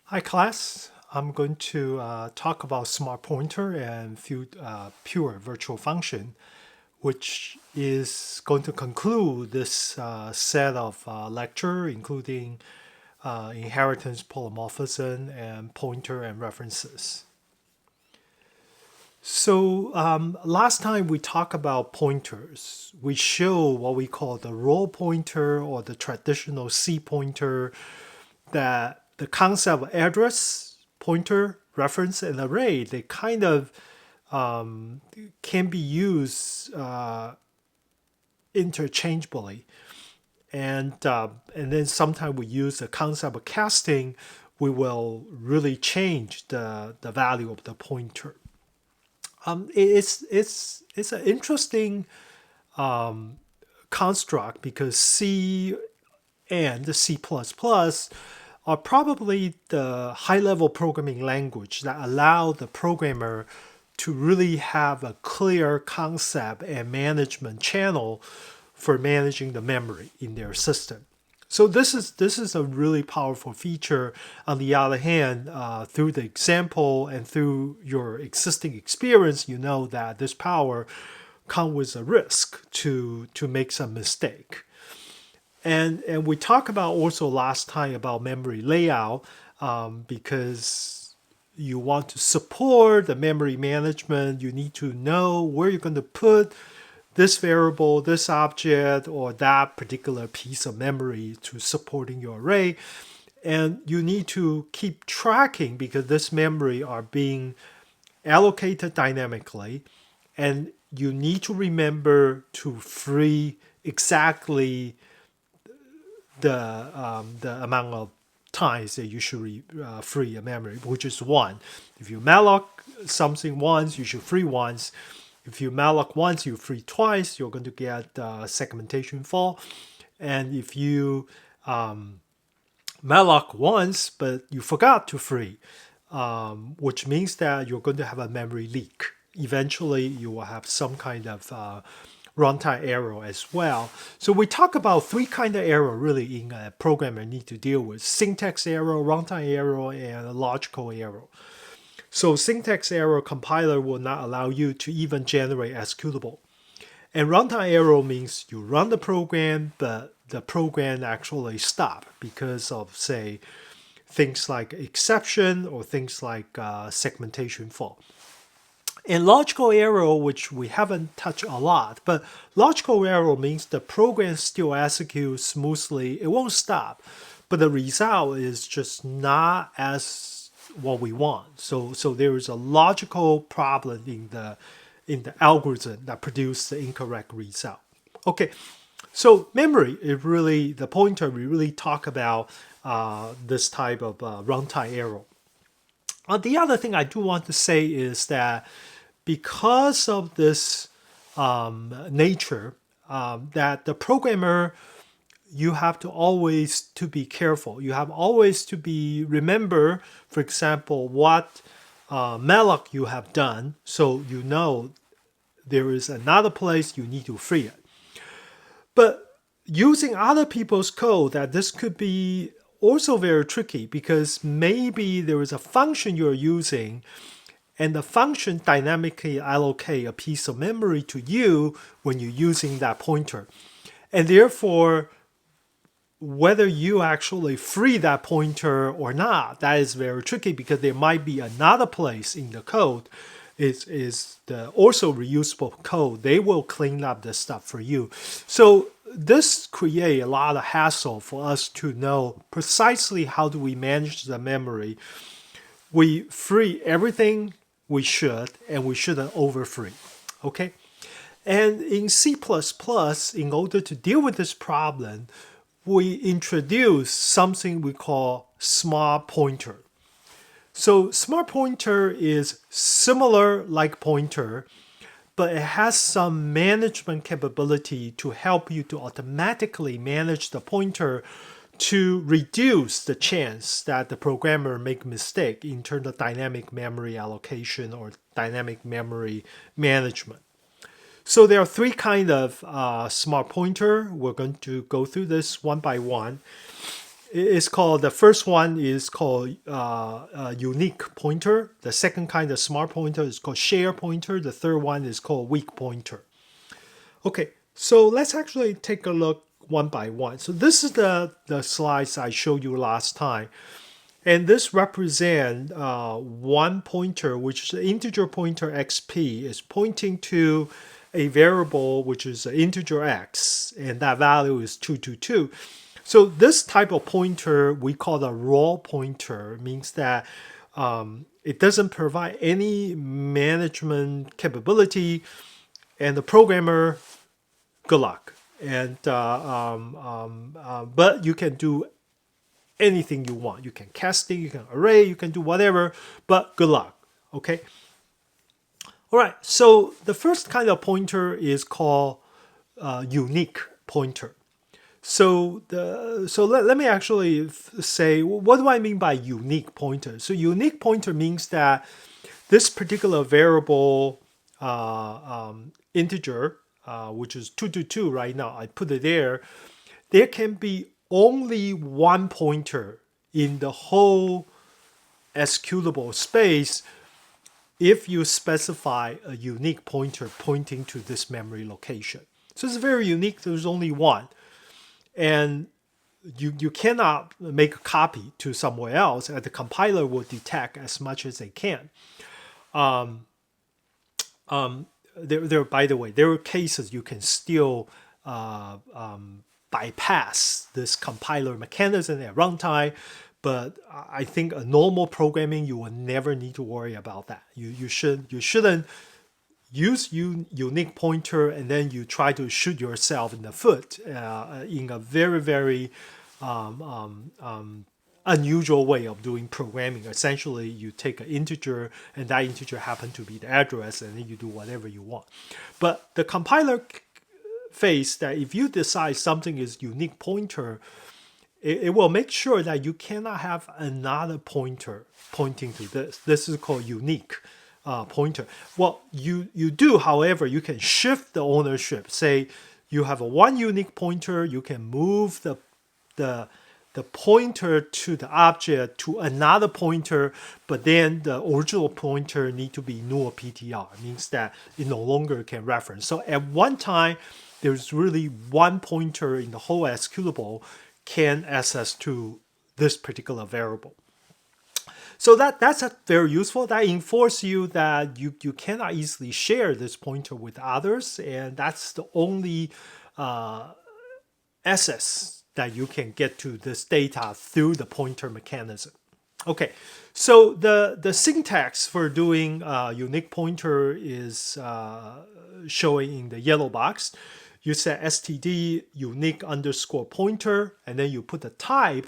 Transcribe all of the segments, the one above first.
Hi class, I'm going to talk about smart pointer and pure virtual function, which is going to conclude this set of lecture, including inheritance, polymorphism, and pointer and references. So last time we talked about pointers. We show what we call the row pointer or the traditional C pointer, that the concept of address, pointer, reference, and array, they kind of can be used interchangeably. And then sometimes we use the concept of casting, we will really change the value of the pointer. It's an interesting construct because C and C++ are probably the high-level programming language that allow the programmer to really have a clear concept and management channel for managing the memory in their system. So this is a really powerful feature. On the other hand, through the example and through your existing experience, you know that this power comes with a risk to make some mistake. And we talked about also last time about memory layout, because you want to support the memory management. You need to know where you're going to put this variable, this object, or that particular piece of memory to supporting your array. And you need to keep tracking because this memory are being allocated dynamically, and you need to remember to free exactly the amount of times that you should free a memory, which is one. If you malloc something once, you should free once. If you malloc once, you free twice, you're going to get segmentation fault. And if you malloc once, but you forgot to free, which means that you're going to have a memory leak. Eventually, you will have some kind of runtime error as well. So we talk about three kind of error really in a programmer need to deal with: syntax error, runtime error, and logical error. So syntax error, compiler will not allow you to even generate executable. And runtime error means you run the program, but the program actually stop because of, say, things like exception or things like segmentation fault. And logical error, which we haven't touched a lot, but logical error means the program still executes smoothly. It won't stop, but the result is just not as what we want. So there is a logical problem in the algorithm that produces the incorrect result. Okay, so memory is really the pointer. We really talk about this type of runtime error. The other thing I do want to say is that because of this nature, that the programmer, you have to always to be careful. You have always to be remember, for example, what malloc you have done, so you know there is another place you need to free it. But using other people's code, that this could be also very tricky because maybe there is a function you're using and the function dynamically allocate a piece of memory to you when you're using that pointer. And therefore, whether you actually free that pointer or not, that is very tricky because there might be another place in the code is the also reusable code. They will clean up the stuff for you. So this creates a lot of hassle for us to know precisely how do we manage the memory. We free everything we should, and we shouldn't overfree. Okay? And in C++, in order to deal with this problem, we introduce something we call smart pointer. So smart pointer is similar like pointer, but it has some management capability to help you to automatically manage the pointer to reduce the chance that the programmer make mistake in terms of dynamic memory allocation or dynamic memory management. So there are three kind of smart pointer. We're going to go through this one by one. It's called, the first one is called unique pointer. The second kind of smart pointer is called share pointer. The third one is called weak pointer. Okay, so let's actually take a look one by one. So this is the slides I showed you last time. And this represents one pointer, which is an integer pointer xp, is pointing to a variable which is an integer x, and that value is 222. So this type of pointer we call a raw pointer, means that it doesn't provide any management capability, and the programmer, good luck. And but you can do anything you want. You can casting, you can array, you can do whatever, but good luck. Okay. All right. So the first kind of pointer is called unique pointer. So let me actually say, what do I mean by unique pointer? So unique pointer means that this particular variable integer, which is 222 right now, I put it there. There can be only one pointer in the whole executable space if you specify a unique pointer pointing to this memory location. So it's very unique. There's only one. And you cannot make a copy to somewhere else, and the compiler will detect as much as they can. By the way, there are cases you can still bypass this compiler mechanism at runtime, but I think a normal programming, you will never need to worry about that. You shouldn't use unique pointer and then you try to shoot yourself in the foot in a very, very unusual way of doing programming. Essentially, you take an integer and that integer happen to be the address, and then you do whatever you want. But the compiler phase, that if you decide something is unique pointer, it will make sure that you cannot have another pointer pointing to this. This is called unique pointer. Well, you do, however, you can shift the ownership. Say you have a one unique pointer, you can move the pointer to the object to another pointer, but then the original pointer need to be null PTR. It means that it no longer can reference. So at one time, there's really one pointer in the whole executable can access to this particular variable. So that's very useful. That enforces you that you cannot easily share this pointer with others, and that's the only access that you can get to this data through the pointer mechanism. Okay, so the syntax for doing unique pointer is showing in the yellow box. You set std unique underscore pointer, and then you put the type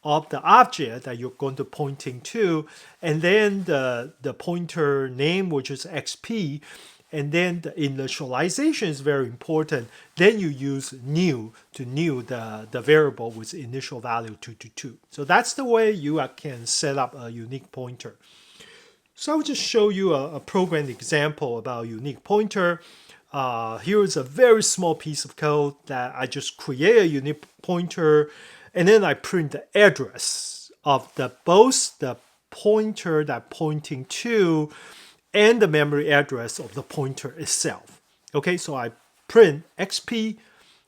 of the object that you're going to pointing to, and then the pointer name, which is xp, and then the initialization is very important. Then you use new to new the variable with initial value 222. So that's the way you can set up a unique pointer. So I'll just show you a program example about unique pointer. Here is a very small piece of code that I just create a unique pointer, and then I print the address of both the pointer that pointing to and the memory address of the pointer itself. Okay, so I print xp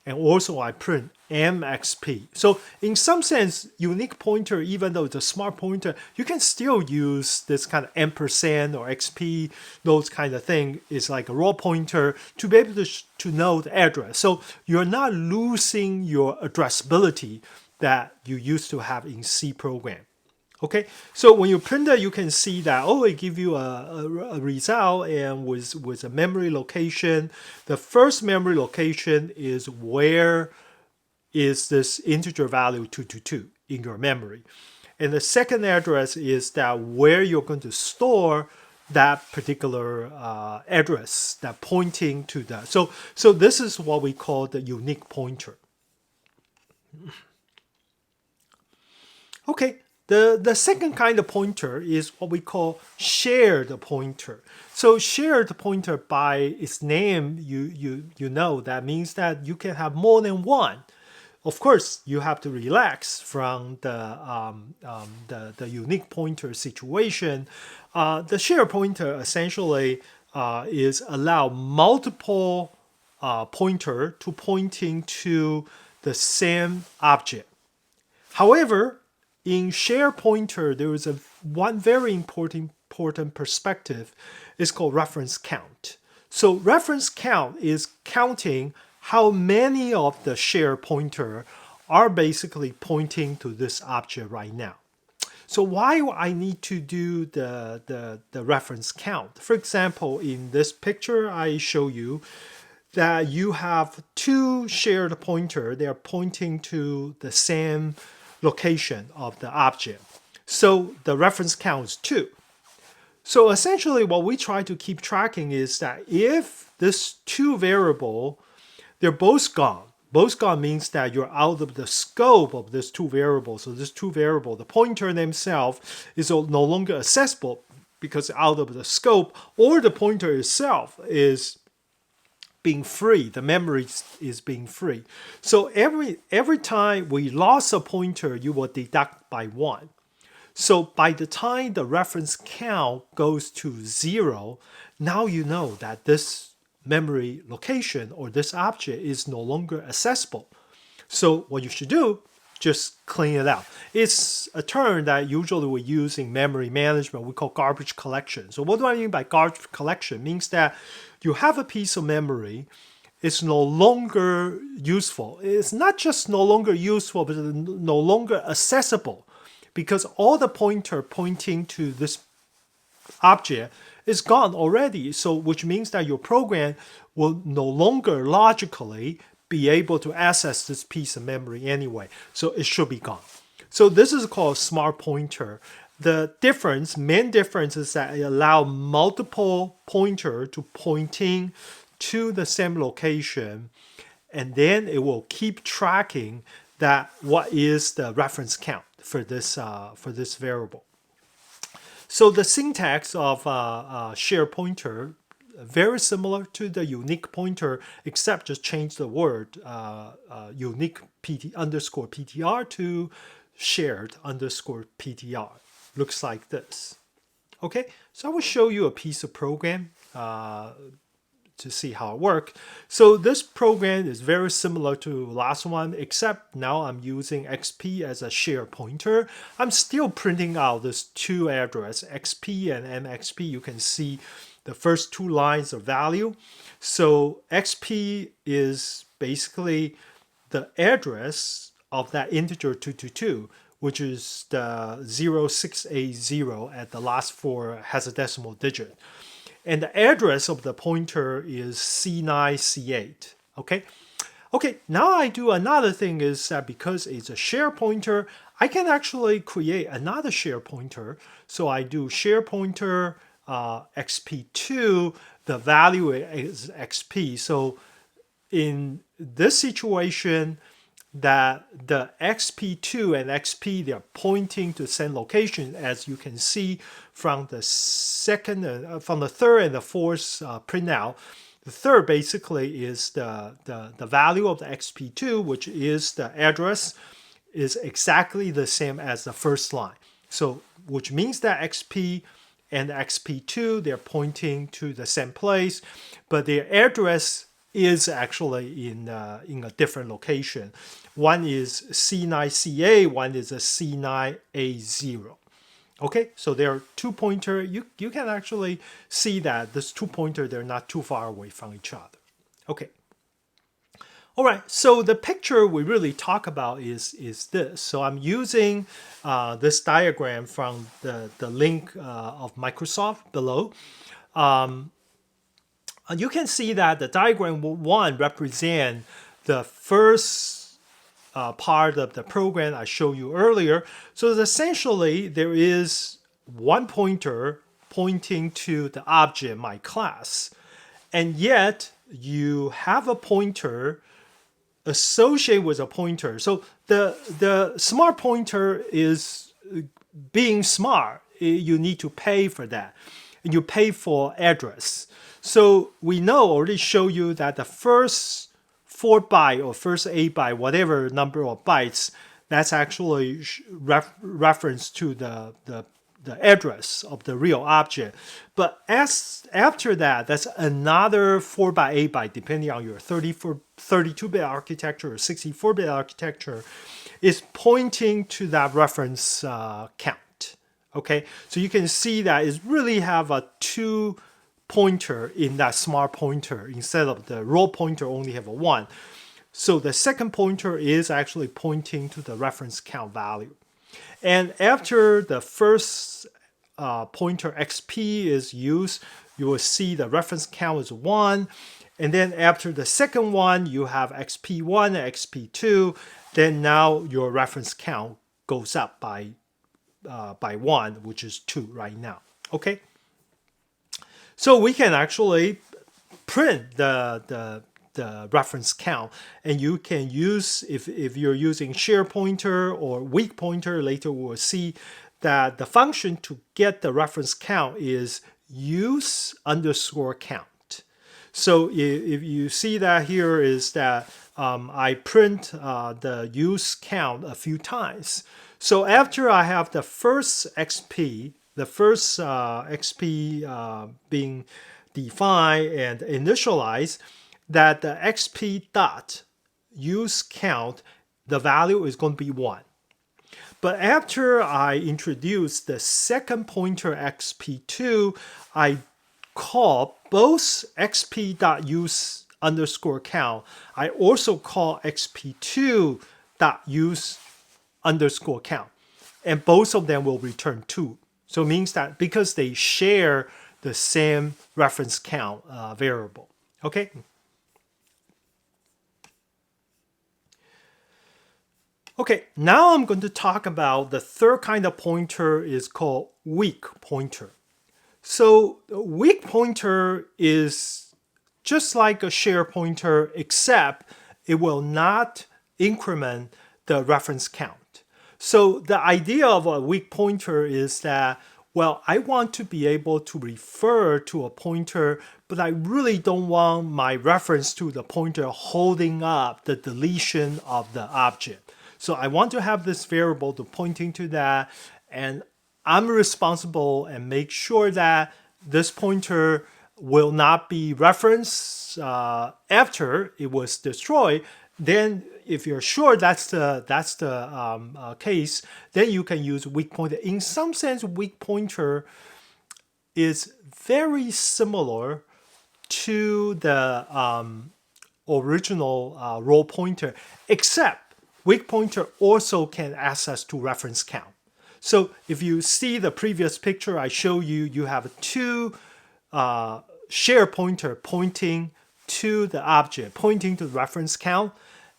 and also I print mxp. So in some sense, unique pointer, even though it's a smart pointer, you can still use this kind of ampersand or xp, those kind of thing is like a raw pointer to be able to know the address. So you're not losing your addressability that you used to have in C program. Okay, so when you print it, you can see that, oh, it gives you a result, and with a memory location. The first memory location is where is this integer value 222 in your memory. And the second address is that where you're going to store that particular address that pointing to that. So this is what we call the unique pointer. Okay. The second kind of pointer is what we call shared pointer. So shared pointer, by its name, you know that means that you can have more than one of course, you have to relax from the unique pointer situation. The shared pointer essentially is allow multiple pointer to pointing to the same object. However, in shared pointer, there is one very important perspective. It's called reference count. So reference count is counting how many of the shared pointer are basically pointing to this object right now. So why I need to do the reference count? For example, in this picture, I show you that you have two shared pointer. They are pointing to the same location of the object. So the reference count is 2. So essentially what we try to keep tracking is that if this 2 variable, they're both gone. Both gone means that you're out of the scope of this 2 variables. So this 2 variable, the pointer themselves is no longer accessible because out of the scope, or the pointer itself is being free. The memory is being free. So every time we lost a pointer, you will deduct by 1. So by the time the reference count goes to 0, now you know that this memory location or this object is no longer accessible. So what you should do, just clean it out. It's a term that usually we use in memory management. We call garbage collection. So what do I mean by garbage collection? It means that you have a piece of memory, it's no longer useful. It's not just no longer useful, but no longer accessible, because all the pointer pointing to this object is gone already. So which means that your program will no longer logically be able to access this piece of memory anyway. So it should be gone. So this is called smart pointer. The main difference is that it allows multiple pointer to pointing to the same location, and then it will keep tracking that what is the reference count for this variable. So the syntax of shared pointer very similar to the unique pointer, except just change the word unique underscore PTR to shared underscore PTR. Looks like this. Okay, so I will show you a piece of program to see how it works. So this program is very similar to last one, except now I'm using XP as a shared pointer. I'm still printing out this two address, XP and MXP. You can see the first two lines of value. So XP is basically the address of that integer 222, which is the 0680 at the last four hexadecimal digit. And the address of the pointer is C9, C8, okay? Okay, now I do another thing is that because it's a shared pointer, I can actually create another shared pointer. So I do shared pointer XP2, the value is XP. So in this situation, that the XP2 and XP, they're pointing to the same location, as you can see from the from the third and the fourth printout. The third basically is the value of the XP2, which is the address, is exactly the same as the first line. So, which means that XP and XP2, they're pointing to the same place, but their address is actually in a different location. One is C9CA, one is a C9A0. Okay, so there are two pointer. You can actually see that this two pointer, they're not too far away from each other. Okay. All right, so the picture we really talk about is this. So I'm using this diagram from the link of Microsoft below. You can see that the diagram 1 represents the first part of the program I showed you earlier. So essentially, there is one pointer pointing to the object, my class, and yet you have a pointer associated with a pointer. So the smart pointer is being smart. You need to pay for that. And you pay for address. So we know, already show you that the first 4 byte or first 8 byte, whatever number of bytes, that's actually reference to the address of the real object. But after that, that's another 4 by 8 byte, depending on your 32-bit architecture or 64-bit architecture, is pointing to that reference count. Okay, so you can see that it really have a 2 pointer in that smart pointer instead of the row pointer only have a 1. So the second pointer is actually pointing to the reference count value. And after the first pointer XP is used, you will see the reference count is 1. And then after the second one, you have XP1 and XP2. Then now your reference count goes up by 1, which is 2 right now. Okay? So we can actually print the reference count, and you can use, if you're using share pointer or weak pointer, later we'll see that the function to get the reference count is use_count. So if you see that here is that I print the use count a few times. So after I have the first XP, being defined and initialized, that the XP dot use count, the value is going to be 1. But after I introduce the second pointer XP2, I call both XP.use_count. I also call XP2.use_count. And both of them will return 2. So it means that because they share the same reference count variable. Okay? Okay, now I'm going to talk about the third kind of pointer is called weak pointer. So weak pointer is just like a share pointer, except it will not increment the reference count. So the idea of a weak pointer is that, well, I want to be able to refer to a pointer, but I really don't want my reference to the pointer holding up the deletion of the object. So I want to have this variable to pointing to that, and I'm responsible and make sure that this pointer will not be referenced after it was destroyed. Then if you're sure that's the case, then you can use weak pointer. In some sense, weak pointer is very similar to the original row pointer, except weak pointer also can access to reference count. So if you see the previous picture I show you, you have 2 share pointer pointing to the object, pointing to the reference count.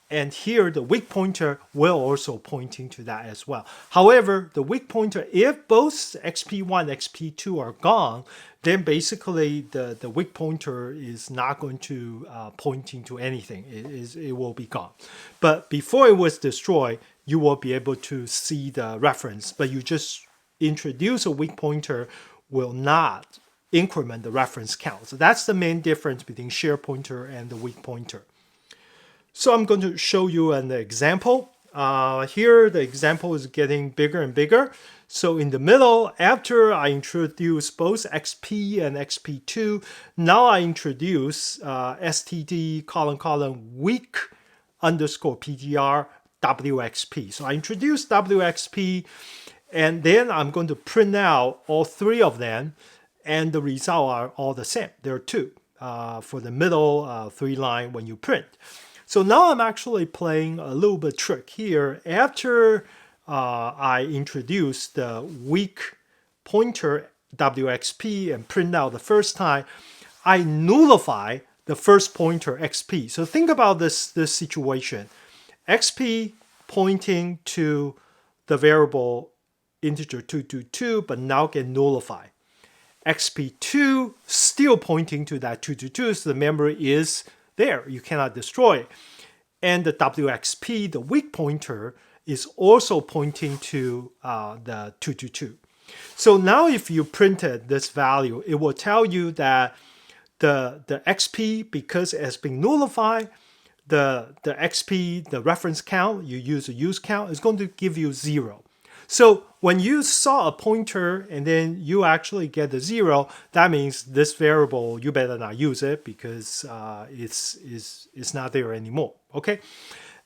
And here the weak pointer will also pointing to that as well. However, the weak pointer, if both XP1 and XP2 are gone, then basically the weak pointer is not going to pointing to anything. It will be gone. But before it was destroyed, you will be able to see the reference. But you just introduce a weak pointer will not increment the reference count. So that's the main difference between share pointer and the weak pointer. So I'm going to show you an example. Here the example is getting bigger and bigger. So in the middle, after I introduce both XP and XP2, now I introduce std : weak _ ptr WXP. So I introduce WXP, and then I'm going to print out all 3 of them, and the result are all the same. There are 2 for the middle 3 line when you print. So now I'm actually playing a little bit trick here. After I introduce the weak pointer WXP and print out the first time, I nullify the first pointer XP. So think about this situation. XP pointing to the variable integer 222, but now get nullified. XP2 still pointing to that 222, so the memory is there. You cannot destroy it. And the WXP, the weak pointer, is also pointing to the 222. So now if you printed this value, it will tell you that the XP, because it has been nullified, the XP, the reference count, you use a use count, is going to give you 0. So when you saw a pointer and then you actually get the 0, that means this variable, you better not use it because it's not there anymore, okay?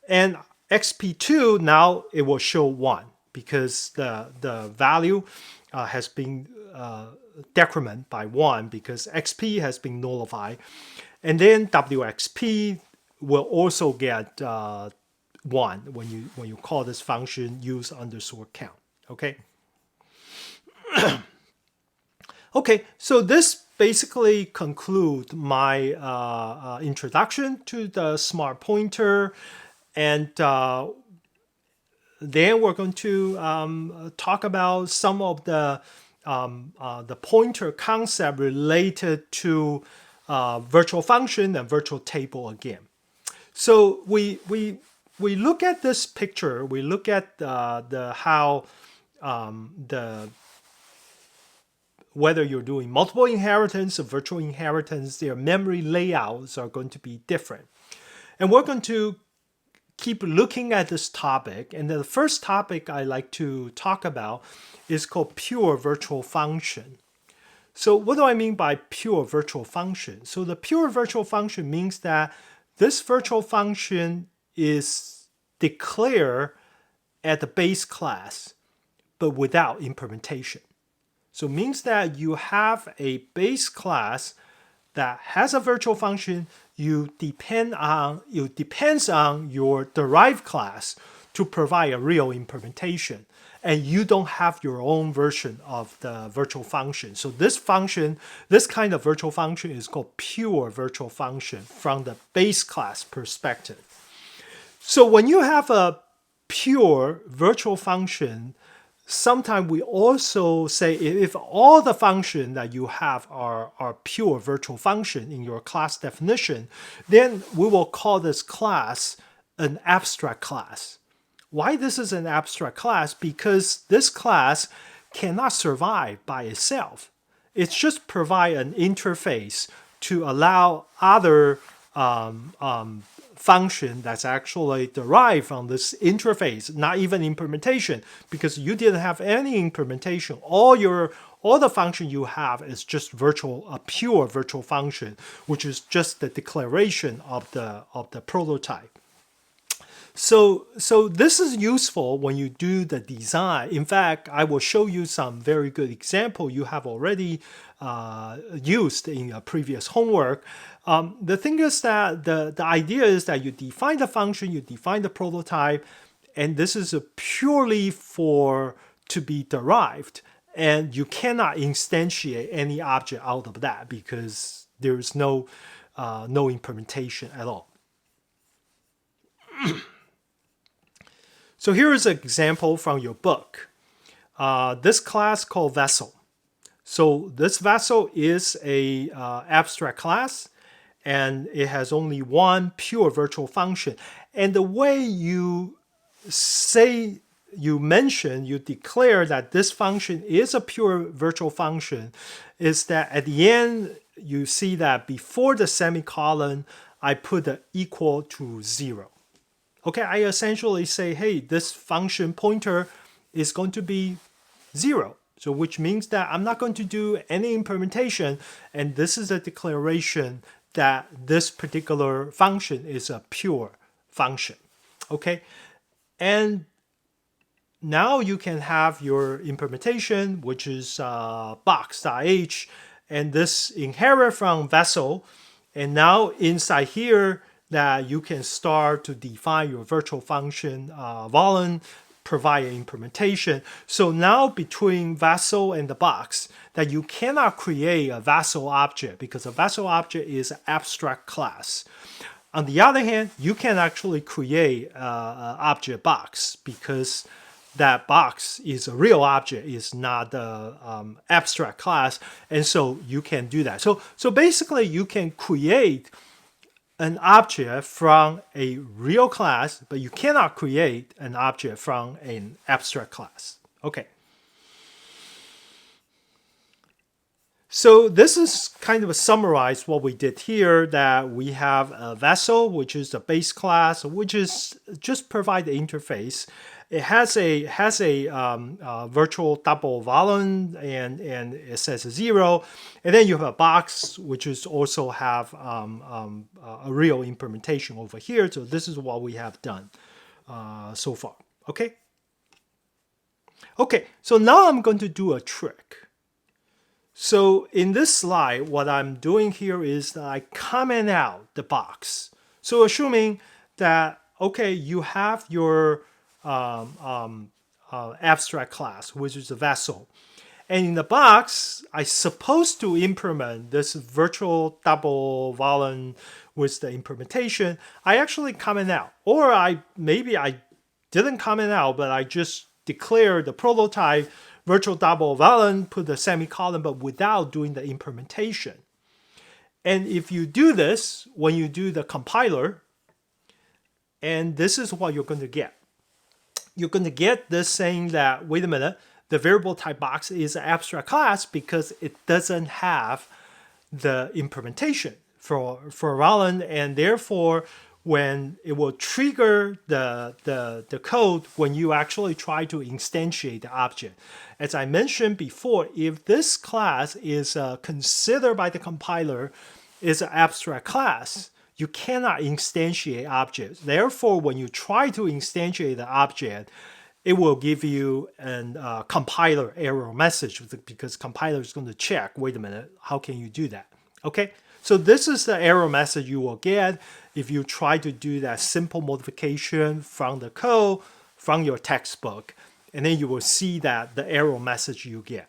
And XP2, now it will show 1 because the value has been decrement by 1 because XP has been nullified. And then WXP will also get 1 when you call this function use underscore count. Okay. Okay, so this basically concludes my introduction to the smart pointer, and then we're going to talk about some of the pointer concept related to virtual function and virtual table again. So we look at this picture. We look at how whether you're doing multiple inheritance or virtual inheritance, their memory layouts are going to be different. And we're going to keep looking at this topic. And the first topic I like to talk about is called pure virtual function. So what do I mean by pure virtual function? So the pure virtual function means that this virtual function is declared at the base class, but without implementation. So it means that you have a base class that has a virtual function. It depends on your derived class to provide a real implementation. And you don't have your own version of the virtual function. So this kind of virtual function is called pure virtual function from the base class perspective. So when you have a pure virtual function, sometimes we also say if all the functions that you have are pure virtual function in your class definition, then we will call this class an abstract class. Why this is an abstract class? Because this class cannot survive by itself. It's just provide an interface to allow other function that's actually derived from this interface, not even implementation, because you didn't have any implementation. All the function you have is just a pure virtual function, which is just the declaration of the prototype. So this is useful when you do the design. In fact, I will show you some very good example you have already used in a previous homework. The thing is that the idea is that you define the function, you define the prototype, and this is purely to be derived. And you cannot instantiate any object out of that because there is no implementation at all. So here is an example from your book. This class called vessel. So this vessel is a abstract class, and it has only one pure virtual function. And the way you declare that this function is a pure virtual function is that at the end, you see that before the semicolon, I put the equal to 0. Okay, I essentially say, hey, this function pointer is going to be 0. So which means that I'm not going to do any implementation, and this is a declaration that this particular function is a pure function. Okay, and now you can have your implementation, which is box.h, and this inherit from vessel, and now inside here, that you can start to define your virtual function volume, provide an implementation. So now between vessel and the box, that you cannot create a vessel object because a vessel object is an abstract class. On the other hand, you can actually create an object box because that box is a real object, is not the abstract class, and so you can do that. So basically, you can create an object from a real class, but you cannot create an object from an abstract class. Okay. So this is kind of a summarize what we did here, that we have a vessel, which is the base class, which is just provide the interface. It has a virtual double volume, and it says 0. And then you have a box, which is also have a real implementation over here. So this is what we have done so far. Okay. Okay, so now I'm going to do a trick. So in this slide, what I'm doing here is that I comment out the box. So assuming that, okay, you have your abstract class, which is a vessel. And in the box, I supposed to implement this virtual double volume with the implementation. I actually comment out, or maybe I didn't comment out, but I just declare the prototype virtual double volume, put the semicolon, but without doing the implementation. And if you do this, when you do the compiler, and this is what you're going to get. You're going to get this saying that, wait a minute, the variable type box is an abstract class because it doesn't have the implementation for volume, and therefore when it will trigger the code when you actually try to instantiate the object. As I mentioned before, if this class is considered by the compiler is an abstract class, you cannot instantiate objects. Therefore, when you try to instantiate the object, it will give you a compiler error message because compiler is going to check, wait a minute, how can you do that? Okay, so this is the error message you will get if you try to do that simple modification from the code, from your textbook, and then you will see that the error message you get.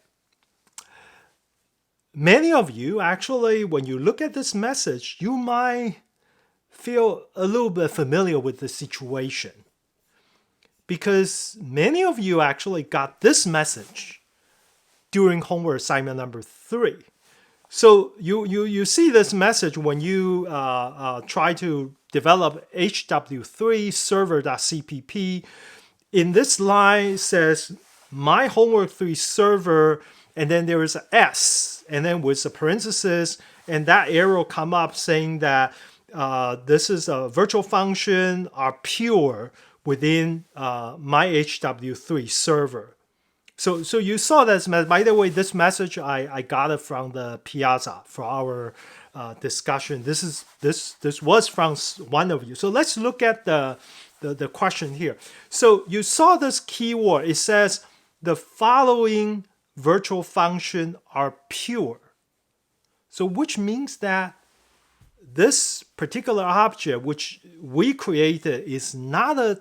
Many of you actually, when you look at this message, you might feel a little bit familiar with the situation, because many of you actually got this message during homework assignment number 3. So you see this message when you try to develop HW3 Server.cpp. In this line, it says my homework 3 server, and then there is an S, and then with the parenthesis, and that arrow come up saying that this is a virtual function are pure within my HW3 server. So you saw this message. By the way, this message I got it from the Piazza for our discussion. This was from one of you. So let's look at the question here. So you saw this keyword. It says the following virtual function are pure. So which means that this particular object which we created is not a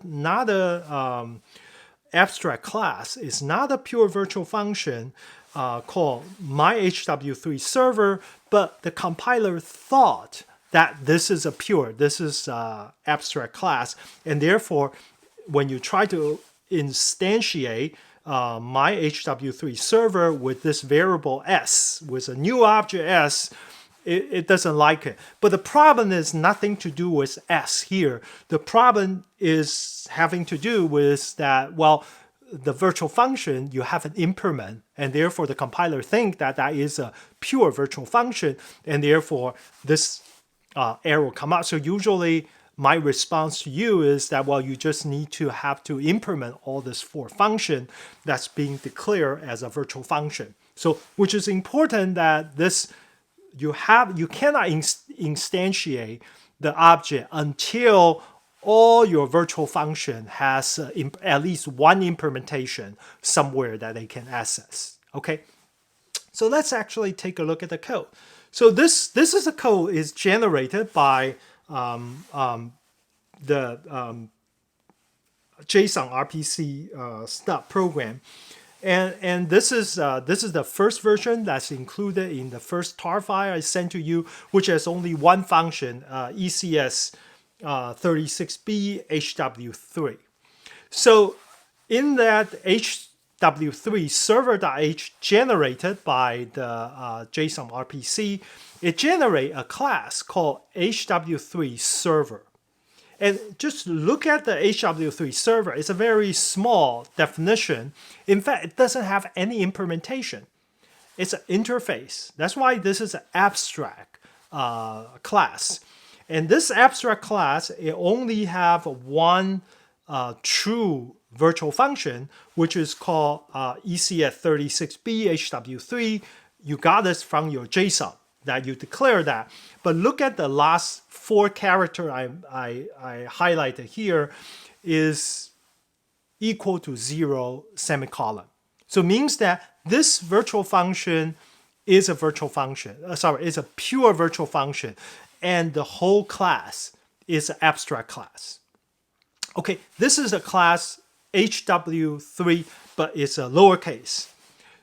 abstract class, is not a pure virtual function called my HW3 server, but the compiler thought that this is abstract class, and therefore when you try to instantiate my HW3 server with this variable s, with a new object s, it doesn't like it. But the problem is nothing to do with s here. The problem is having to do with that, well, the virtual function you haven't implement, and therefore the compiler think that that is a pure virtual function, and therefore this error come out. So usually my response to you is that, well, you just need to have to implement all this for function that's being declared as a virtual function. So which is important that this you cannot instantiate the object until all your virtual function has at least one implementation somewhere that they can access. Okay, so let's actually take a look at the code. So this is a code is generated by the JSONRPC stub program. And this is the first version that's included in the first tar file I sent to you, which has only one function, ECS 36B HW3. So in that HW3 server.h generated by the JSONRPC, it generates a class called HW3 Server. And just look at the HW3 server. It's a very small definition. In fact, it doesn't have any implementation. It's an interface. That's why this is an abstract class. And this abstract class, it only have one true virtual function, which is called ECF36B HW3. You got this from your JSON that you declare that. But look at the last 4 character I highlighted here is equal to 0 semicolon. So it means that this virtual function is a virtual function. Is a pure virtual function. And the whole class is an abstract class. Okay, this is a class HW3, but it's a lowercase.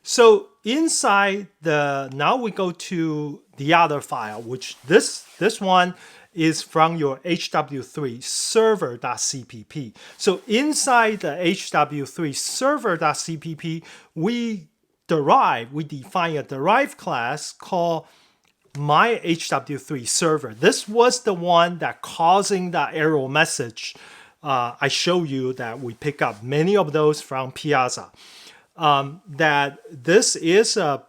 So inside now we go to the other file, which this one is from your HW3 Server.cpp. So inside the HW3 Server.cpp, we define a derived class called my HW3 server. This was the one that causing the error message. I show you that we pick up many of those from Piazza. That this is a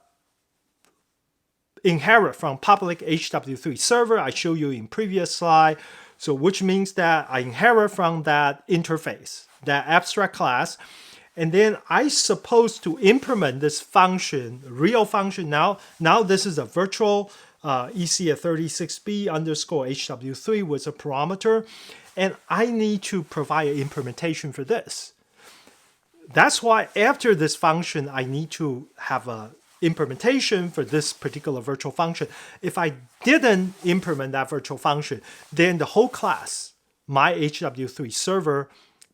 inherit from public HW3 server. I show you in previous slide. So which means that I inherit from that interface, that abstract class. And then I supposed to implement this function, real function. Now this is a virtual ECF36B underscore HW3 with a parameter. And I need to provide an implementation for this. That's why after this function, I need to have a implementation for this particular virtual function. If I didn't implement that virtual function, then the whole class, my HW3 server,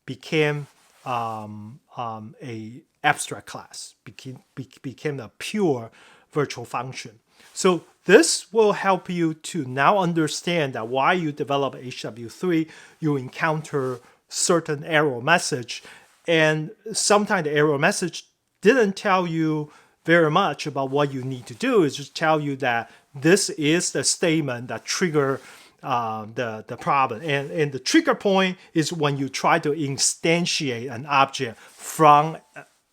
became a abstract class, became a pure virtual function. So this will help you to now understand that why you develop HW3, you encounter certain error message, and sometimes the error message didn't tell you very much about what you need to do. It's just tell you that this is the statement that trigger the problem. And the trigger point is when you try to instantiate an object from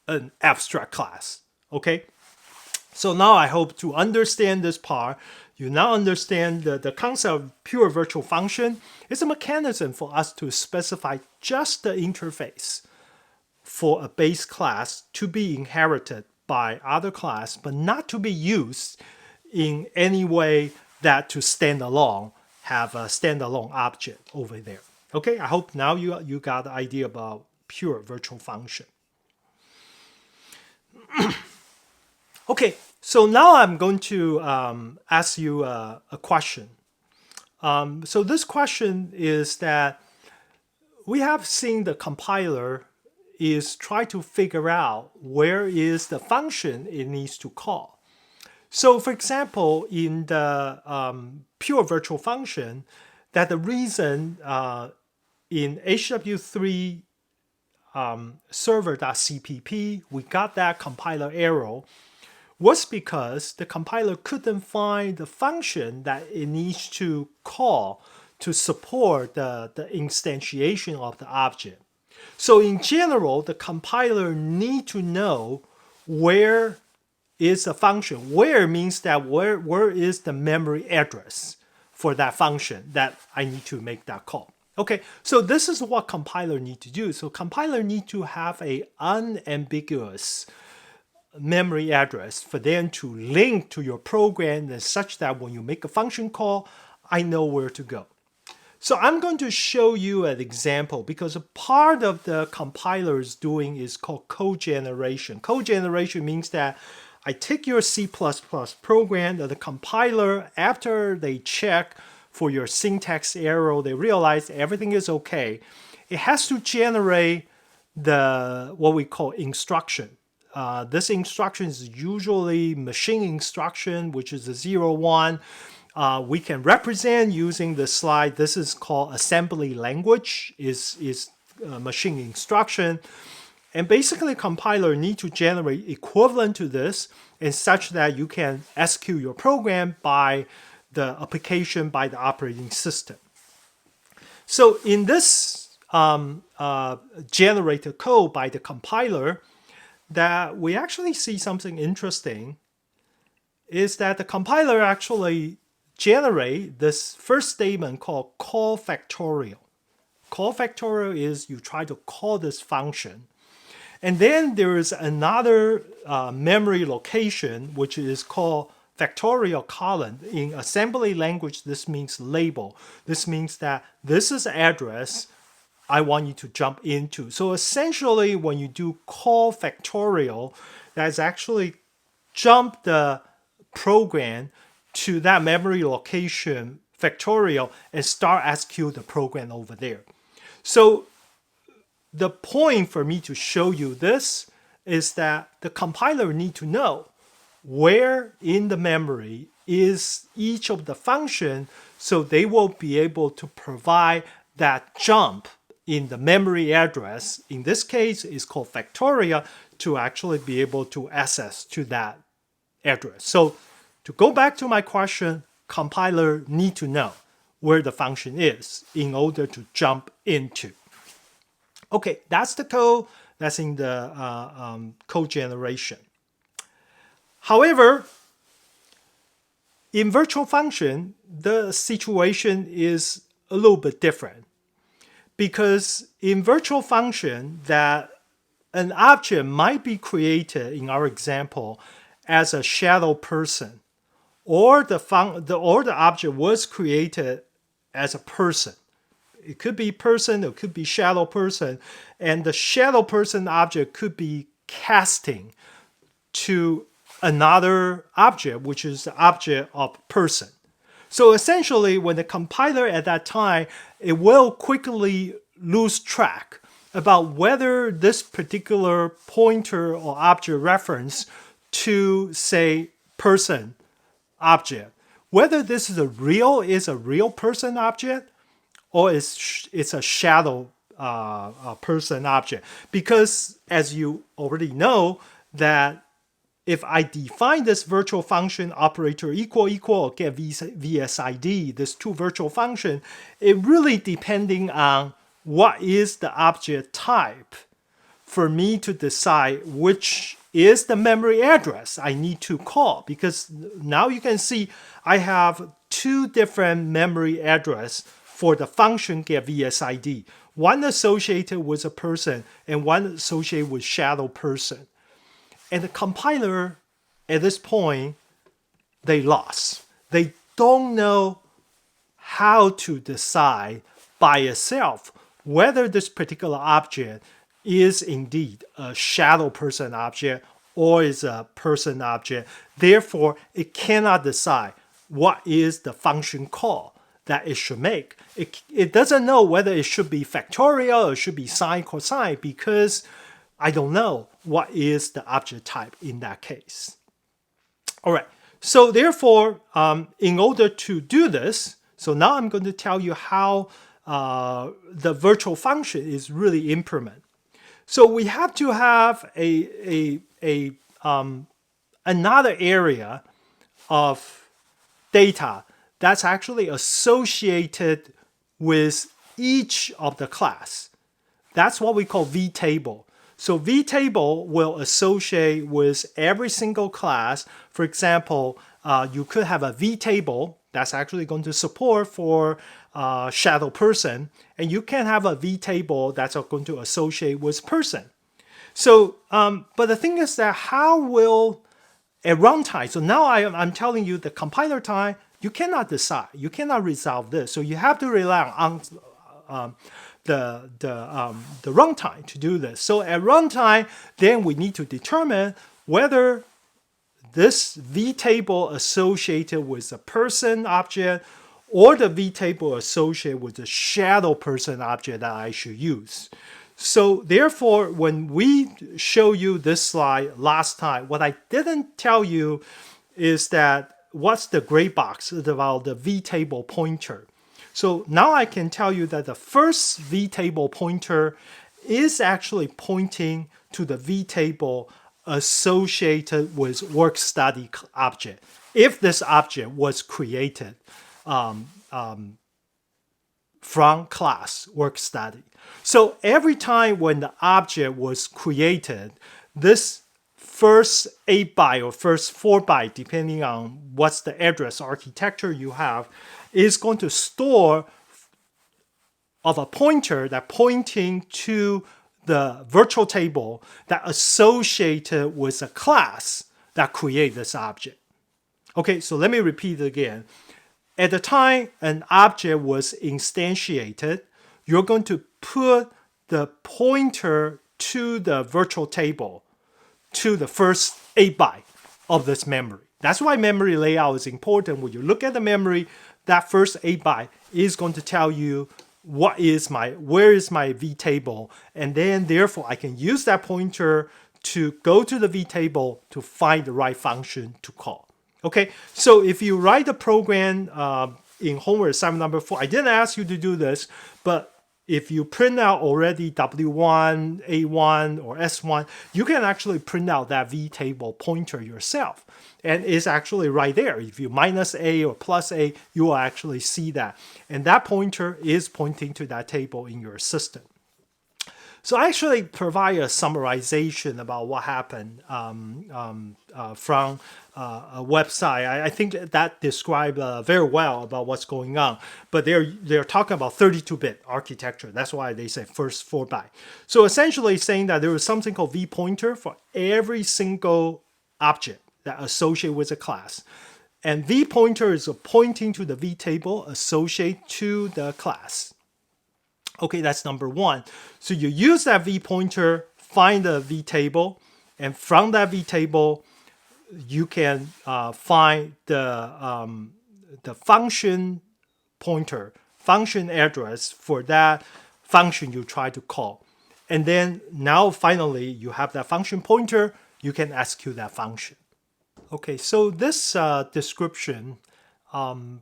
an abstract class. Okay? So now I hope to understand this part. You now understand the concept of pure virtual function. It's a mechanism for us to specify just the interface for a base class to be inherited by other class, but not to be used in any way that to stand alone, have a standalone object over there. Okay, I hope now you got the idea about pure virtual function. Okay, so now I'm going to ask you a question. So this question is that we have seen the compiler is try to figure out where is the function it needs to call. So for example, in the pure virtual function, that the reason in HW3 server.cpp, we got that compiler error was because the compiler couldn't find the function that it needs to call to support the instantiation of the object. So in general, the compiler need to know where is the function. Where means that where is the memory address for that function that I need to make that call. Okay, so this is what compiler need to do. So compiler need to have a unambiguous memory address for them to link to your program such that when you make a function call, I know where to go. So I'm going to show you an example because a part of the compiler is doing is called cogeneration. Cogeneration means that I take your C++ program, the compiler, after they check for your syntax error, they realize everything is okay. It has to generate what we call instruction. This instruction is usually machine instruction, which is a 0, 1. We can represent using the slide. This is called assembly language, is machine instruction. And basically, compiler need to generate equivalent to this and such that you can execute your program by the application by the operating system. So in this generated code by the compiler, that we actually see something interesting. is that the compiler actually generate this first statement called call factorial. Call factorial is you try to call this function. And then there is another memory location, which is called factorial colon. In assembly language, this means label. This means that this is address I want you to jump into. So essentially, when you do call factorial, that's actually jump the program to that memory location factorial and start execute the program over there. So the point for me to show you this is that the compiler need to know where in the memory is each of the function, so they will be able to provide that jump in the memory address. In this case, it's called factorial, to actually be able to access to that address. So to go back to my question, compiler need to know where the function is in order to jump into. Okay, that's the code that's in the code generation. However, in virtual function, the situation is a little bit different, because in virtual function, that an object might be created, in our example, as a shadow person, or the object was created as a person. It could be person, it could be shadow person, and the shadow person object could be casting to another object, which is the object of person. So essentially, when the compiler at that time, it will quickly lose track about whether this particular pointer or object reference to, say, person object, whether this is a real person object, or it's a shadow person object. Because as you already know, that if I define this virtual function operator equal or get VSID, this two virtual function, it really depending on what is the object type for me to decide which is the memory address I need to call. Because now you can see I have two different memory address for the function get VSID. One associated with a person and one associated with shadow person. And the compiler, at this point, they lost. They don't know how to decide by itself whether this particular object is indeed a shadow person object or is a person object. Therefore, it cannot decide what is the function call that it should make. It doesn't know whether it should be factorial or it should be sine cosine, because I don't know what is the object type in that case. All right, so therefore, in order to do this, so now I'm going to tell you how the virtual function is really implemented. So we have to have another area of data that's actually associated with each of the class. That's what we call vtable. So vtable will associate with every single class. For example, you could have a vtable that's actually going to support for shadow person, and you can have a vtable that's going to associate with person. So, but the thing is that how will at runtime? So now I'm telling you the compiler time, you cannot decide, you cannot resolve this. So you have to rely on the runtime to do this. So at runtime, then we need to determine whether this vtable associated with a person object or the vtable associated with the shadow person object that I should use. So therefore, when we show you this slide last time, what I didn't tell you is that what's the gray box about the vtable pointer. So now I can tell you that the first vtable pointer is actually pointing to the vtable associated with work study object, if this object was created from class work study. So every time when the object was created, this first 8 byte or first 4 byte, depending on what's the address architecture you have, is going to store of a pointer that pointing to the virtual table that associated with a class that create this object. Okay, so let me repeat it again. At the time an object was instantiated, you're going to put the pointer to the virtual table to the first 8 byte of this memory. That's why memory layout is important. When you look at the memory, that first 8 byte is going to tell you where is my V table, and then therefore I can use that pointer to go to the V table to find the right function to call. Okay, so if you write the program in homework assignment number 4, I didn't ask you to do this, but if you print out already W1, A1, or S1, you can actually print out that V table pointer yourself. And it's actually right there. If you minus A or plus A, you will actually see that. And that pointer is pointing to that table in your system. So I actually provide a summarization about what happened from a website. I think that describes very well about what's going on. But they're talking about 32-bit architecture. That's why they say first 4 byte. So essentially saying that there is something called V pointer for every single object that associate with a class. And V pointer is pointing to the V table associated to the class. Okay, that's number one. So you use that V pointer, find the V table, and from that V table, you can find the function pointer, function address for that function you try to call. And then now finally you have that function pointer, you can execute that function. Okay, so this description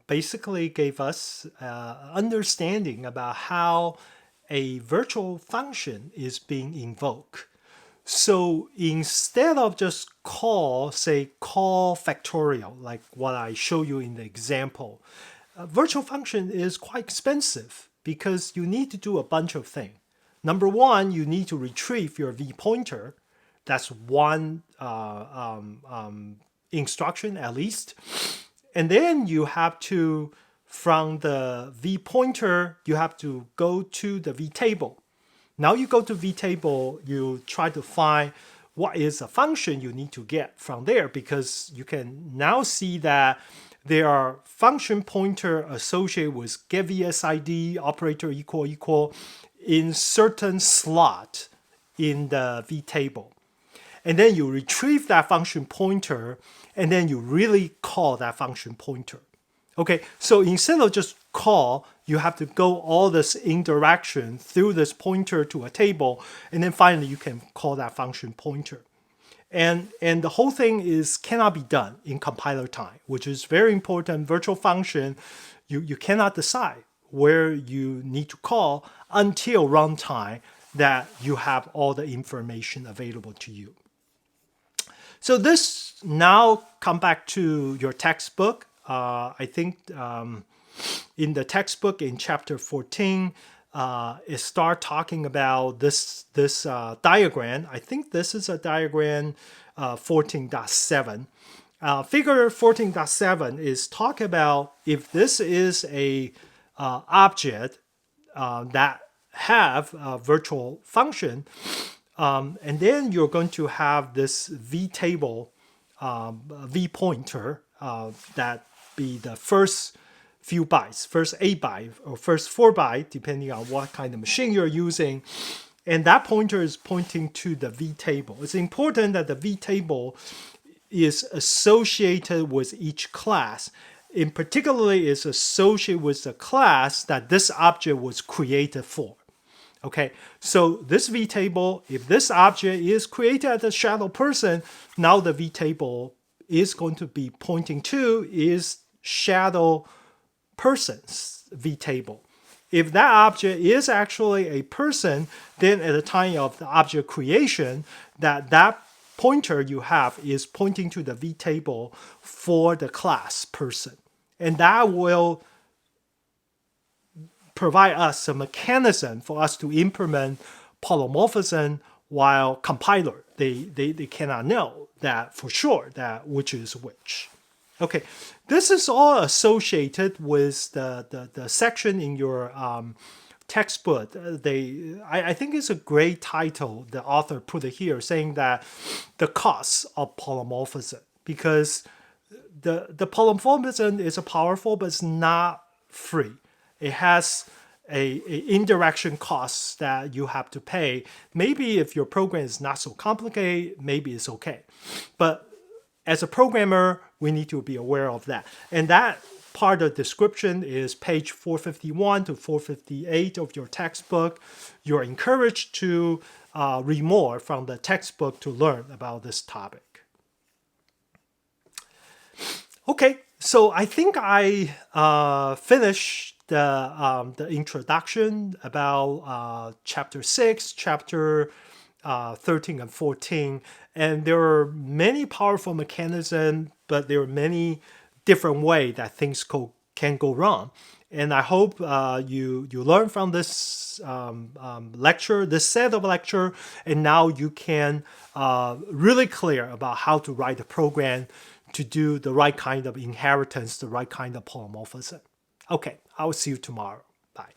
basically gave us understanding about how a virtual function is being invoked. So instead of just call factorial, like what I show you in the example, a virtual function is quite expensive because you need to do a bunch of things. Number one, you need to retrieve your V pointer. That's one instruction at least. And then you have to, from the V pointer, you have to go to the V table. Now you go to V table, you try to find what is a function you need to get from there, because you can now see that there are function pointer associated with get VSID, operator equal in certain slot in the V table. And then you retrieve that function pointer, and then you really call that function pointer. Okay, so instead of just call, you have to go all this interaction through this pointer to a table, and then finally you can call that function pointer. And the whole thing cannot be done in compiler time, which is very important. Virtual function, you cannot decide where you need to call until runtime that you have all the information available to you. So this now come back to your textbook. I think in the textbook in chapter 14, it start talking about this diagram. I think this is a diagram 14.7. Figure 14.7 is talk about if this is a object that have a virtual function, and then you're going to have this V table, V pointer that be the first few bytes, first 8 byte or first 4 byte, depending on what kind of machine you're using. And that pointer is pointing to the V table. It's important that the V table is associated with each class. In particular, is associated with the class that this object was created for. Okay, so this V table, if this object is created as a shadow person, now the V table is going to be pointing to is shadow person's V table. If that object is actually a person, then at the time of the object creation, that pointer you have is pointing to the V table for the class person. And that will provide us a mechanism for us to implement polymorphism while compiler, they cannot know that for sure that which is which. Okay, this is all associated with the section in your textbook. I think it's a great title the author put it here, saying that the cost of polymorphism, because the polymorphism is powerful, but it's not free. It has a indirection costs that you have to pay. Maybe if your program is not so complicated, maybe it's okay. But as a programmer, we need to be aware of that. And that part of the description is page 451 to 458 of your textbook. You're encouraged to read more from the textbook to learn about this topic. Okay, so I think I finished the introduction about chapter 6, chapter 13 and 14. And there are many powerful mechanisms, but there are many different ways that things can go wrong. And I hope you learn from this lecture, this set of lecture, and now you can really clear about how to write a program to do the right kind of inheritance, the right kind of polymorphism. Okay, I will see you tomorrow. Bye.